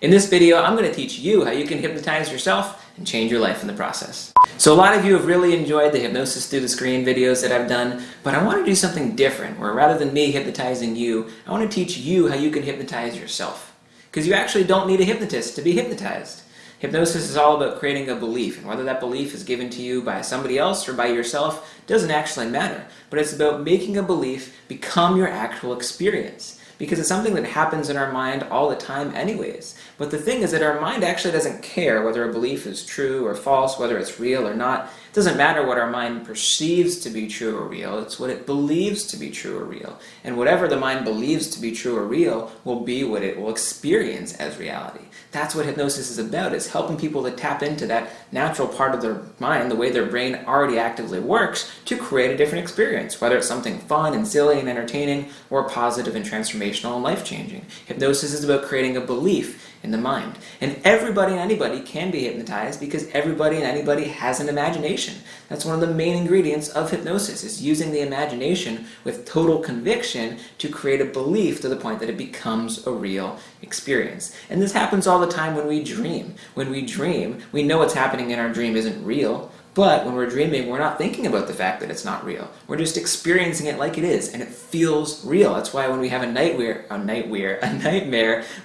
In this video, I'm going to teach you how you can hypnotize yourself and change your life in the process. So a lot of you have really enjoyed the hypnosis through the screen videos that I've done, but I want to do something different where rather than me hypnotizing you, I want to teach you how you can hypnotize yourself. Because you actually don't need a hypnotist to be hypnotized. Hypnosis is all about creating a belief, and whether that belief is given to you by somebody else or by yourself doesn't actually matter. But it's about making a belief become your actual experience. Because it's something that happens in our mind all the time anyways. But the thing is that our mind actually doesn't care whether a belief is true or false, whether it's real or not. It doesn't matter what our mind perceives to be true or real, it's what it believes to be true or real. And whatever the mind believes to be true or real will be what it will experience as reality. That's what hypnosis is about. It's helping people to tap into that natural part of their mind, the way their brain already actively works, to create a different experience, whether it's something fun and silly and entertaining, or positive and transformational and life-changing. Hypnosis is about creating a belief in the mind. And everybody and anybody can be hypnotized because everybody and anybody has an imagination. That's one of the main ingredients of hypnosis, is using the imagination with total conviction to create a belief to the point that it becomes a real experience. And this happens all the time when we dream. When we dream, we know what's happening in our dream isn't real, but when we're dreaming, we're not thinking about the fact that it's not real. We're just experiencing it like it is, and it feels real. That's why when we have a nightmare,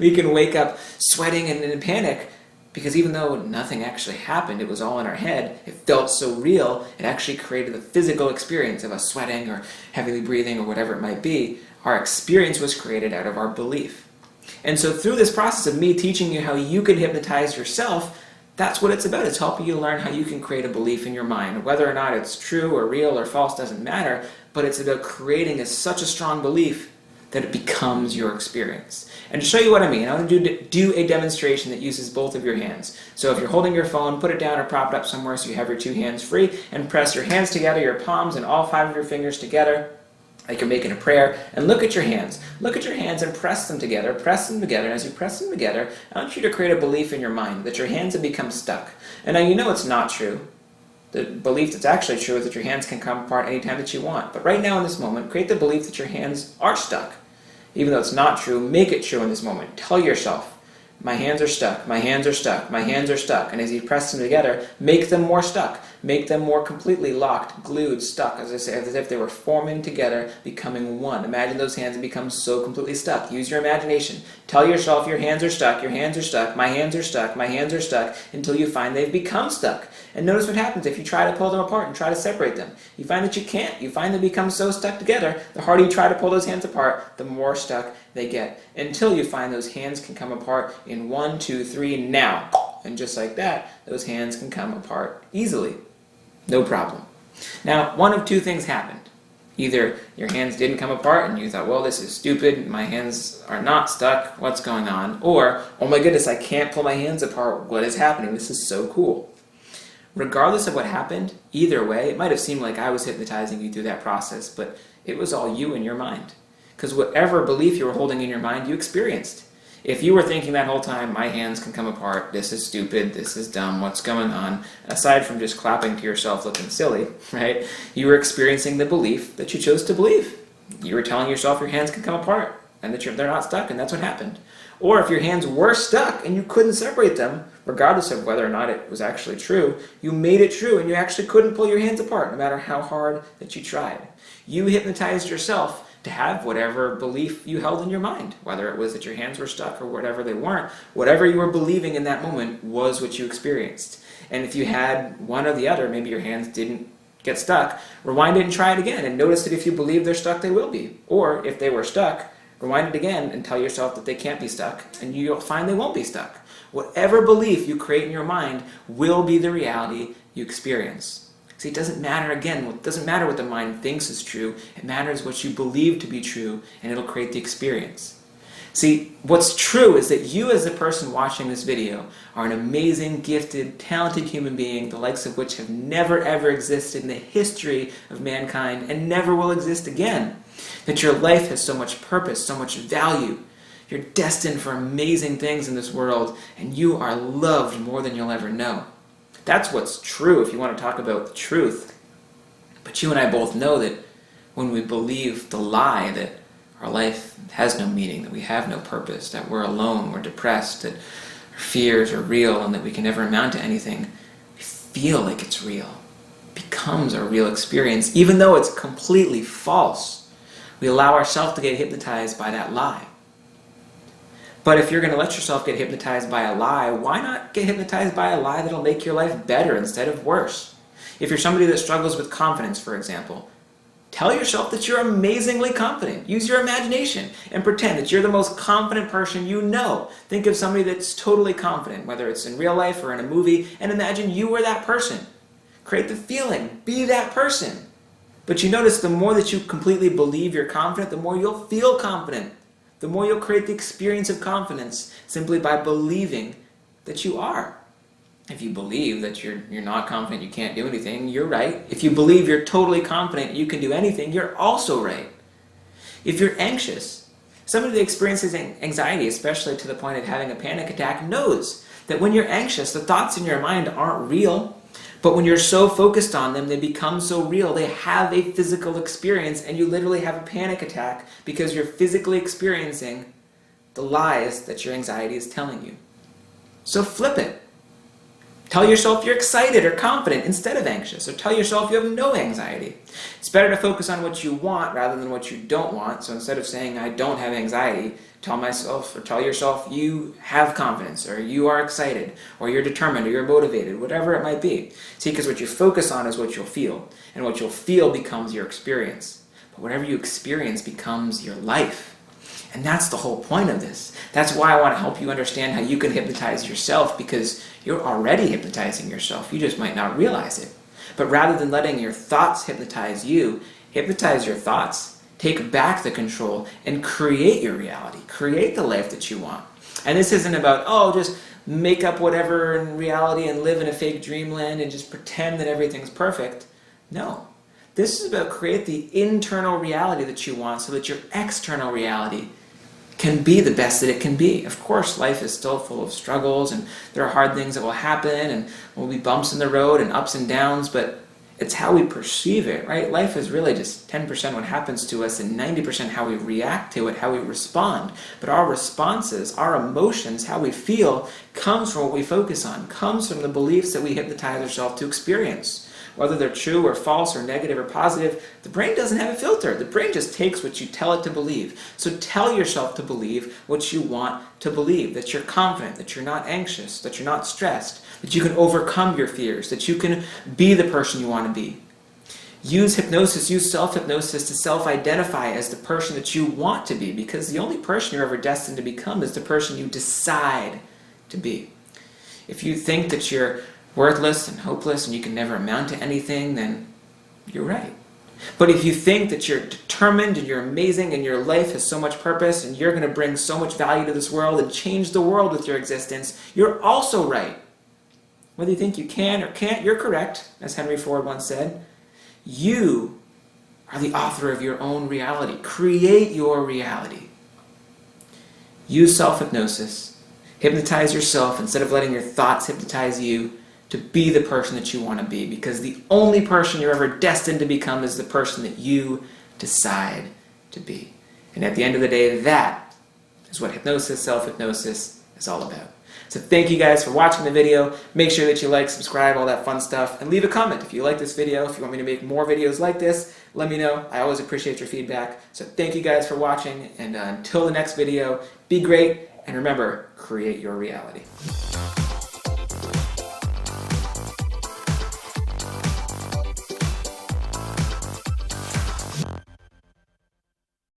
we can wake up sweating and in panic, because even though nothing actually happened, it was all in our head, it felt so real, it actually created the physical experience of us sweating or heavily breathing or whatever it might be. Our experience was created out of our belief. And so through this process of me teaching you how you can hypnotize yourself, that's what it's about. It's helping you learn how you can create a belief in your mind. Whether or not it's true or real or false doesn't matter, but it's about creating such a strong belief that it becomes your experience. And to show you what I mean, I want to do a demonstration that uses both of your hands. So if you're holding your phone, put it down or prop it up somewhere so you have your two hands free, and press your hands together, your palms and all 5 of your fingers together, like you're making a prayer, and look at your hands. Look at your hands and press them together, and as you press them together, I want you to create a belief in your mind that your hands have become stuck. And now you know it's not true. The belief that's actually true is that your hands can come apart anytime that you want. But right now in this moment, create the belief that your hands are stuck. Even though it's not true, make it true in this moment. Tell yourself, my hands are stuck, my hands are stuck, my hands are stuck. And as you press them together, make them more stuck. Make them more completely locked, glued, stuck, as I say, as if they were forming together, becoming one. Imagine those hands become so completely stuck. Use your imagination. Tell yourself your hands are stuck, my hands are stuck, my hands are stuck, until you find they've become stuck. And notice what happens if you try to pull them apart and try to separate them. You find that you can't. You find they become so stuck together, the harder you try to pull those hands apart, the more stuck they get. Until you find those hands can come apart in 1, 2, 3, now. And just like that, those hands can come apart easily. No problem. Now, one of two things happened. Either your hands didn't come apart and you thought, well, this is stupid, my hands are not stuck, what's going on? Or, oh my goodness, I can't pull my hands apart, what is happening? This is so cool. Regardless of what happened, either way, it might have seemed like I was hypnotizing you through that process, but it was all you in your mind. Because whatever belief you were holding in your mind, you experienced. If you were thinking that whole time, my hands can come apart, this is stupid, this is dumb, what's going on, aside from just clapping to yourself looking silly, right? You were experiencing the belief that you chose to believe. You were telling yourself your hands can come apart and that they're not stuck, and that's what happened. Or if your hands were stuck and you couldn't separate them, regardless of whether or not it was actually true, you made it true and you actually couldn't pull your hands apart no matter how hard that you tried. You hypnotized yourself to have whatever belief you held in your mind, whether it was that your hands were stuck or whatever they weren't. Whatever you were believing in that moment was what you experienced. And if you had one or the other, maybe your hands didn't get stuck, rewind it and try it again, and notice that if you believe they're stuck, they will be. Or if they were stuck, rewind it again and tell yourself that they can't be stuck, and you'll find they won't be stuck. Whatever belief you create in your mind will be the reality you experience. See, it doesn't matter, again, it doesn't matter what the mind thinks is true, it matters what you believe to be true, and it'll create the experience. See, what's true is that you as the person watching this video are an amazing, gifted, talented human being, the likes of which have never ever existed in the history of mankind and never will exist again. That your life has so much purpose, so much value. You're destined for amazing things in this world, and you are loved more than you'll ever know. That's what's true if you want to talk about the truth. But you and I both know that when we believe the lie that our life has no meaning, that we have no purpose, that we're alone, we're depressed, that our fears are real and that we can never amount to anything, we feel like it's real. It becomes our real experience, even though it's completely false. We allow ourselves to get hypnotized by that lie. But if you're going to let yourself get hypnotized by a lie, why not get hypnotized by a lie that'll make your life better instead of worse? If you're somebody that struggles with confidence, for example, tell yourself that you're amazingly confident. Use your imagination and pretend that you're the most confident person you know. Think of somebody that's totally confident, whether it's in real life or in a movie, and imagine you were that person. Create the feeling. Be that person. But you notice the more that you completely believe you're confident, the more you'll feel confident. The more you'll create the experience of confidence simply by believing that you are. If you believe that you're not confident, you can't do anything, you're right. If you believe you're totally confident you can do anything, you're also right. If you're anxious, somebody that experiences anxiety, especially to the point of having a panic attack, knows that when you're anxious, the thoughts in your mind aren't real. But when you're so focused on them, they become so real. They have a physical experience, and you literally have a panic attack because you're physically experiencing the lies that your anxiety is telling you. So flip it. Tell yourself you're excited or confident instead of anxious, or tell yourself you have no anxiety. It's better to focus on what you want rather than what you don't want. So instead of saying, I don't have anxiety, tell yourself you have confidence, or you are excited, or you're determined, or you're motivated, whatever it might be. See, because what you focus on is what you'll feel, and what you'll feel becomes your experience. But whatever you experience becomes your life. And that's the whole point of this. That's why I want to help you understand how you can hypnotize yourself, because you're already hypnotizing yourself. You just might not realize it. But rather than letting your thoughts hypnotize you, hypnotize your thoughts. Take back the control and create your reality. Create the life that you want. And this isn't about, just make up whatever in reality and live in a fake dreamland and just pretend that everything's perfect. No. This is about create the internal reality that you want so that your external reality can be the best that it can be. Of course, life is still full of struggles, and there are hard things that will happen, and there will be bumps in the road and ups and downs, but it's how we perceive it, right? Life is really just 10% what happens to us and 90% how we react to it, how we respond. But our responses, our emotions, how we feel, comes from what we focus on, comes from the beliefs that we hypnotize ourselves to experience. Whether they're true or false or negative or positive, the brain doesn't have a filter. The brain just takes what you tell it to believe. So tell yourself to believe what you want to believe, that you're confident, that you're not anxious, that you're not stressed, that you can overcome your fears, that you can be the person you want to be. Use hypnosis, use self-hypnosis to self-identify as the person that you want to be, because the only person you're ever destined to become is the person you decide to be. If you think that you're worthless and hopeless and you can never amount to anything, then you're right. But if you think that you're determined and you're amazing and your life has so much purpose and you're going to bring so much value to this world and change the world with your existence, you're also right. Whether you think you can or can't, you're correct, as Henry Ford once said. You are the author of your own reality. Create your reality. Use self-hypnosis. Hypnotize yourself instead of letting your thoughts hypnotize you, to be the person that you want to be, because the only person you're ever destined to become is the person that you decide to be. And at the end of the day, that is what hypnosis, self-hypnosis is all about. So thank you guys for watching the video. Make sure that you like, subscribe, all that fun stuff, and leave a comment if you like this video. If you want me to make more videos like this, let me know. I always appreciate your feedback. So thank you guys for watching, and until the next video, be great, and remember, create your reality.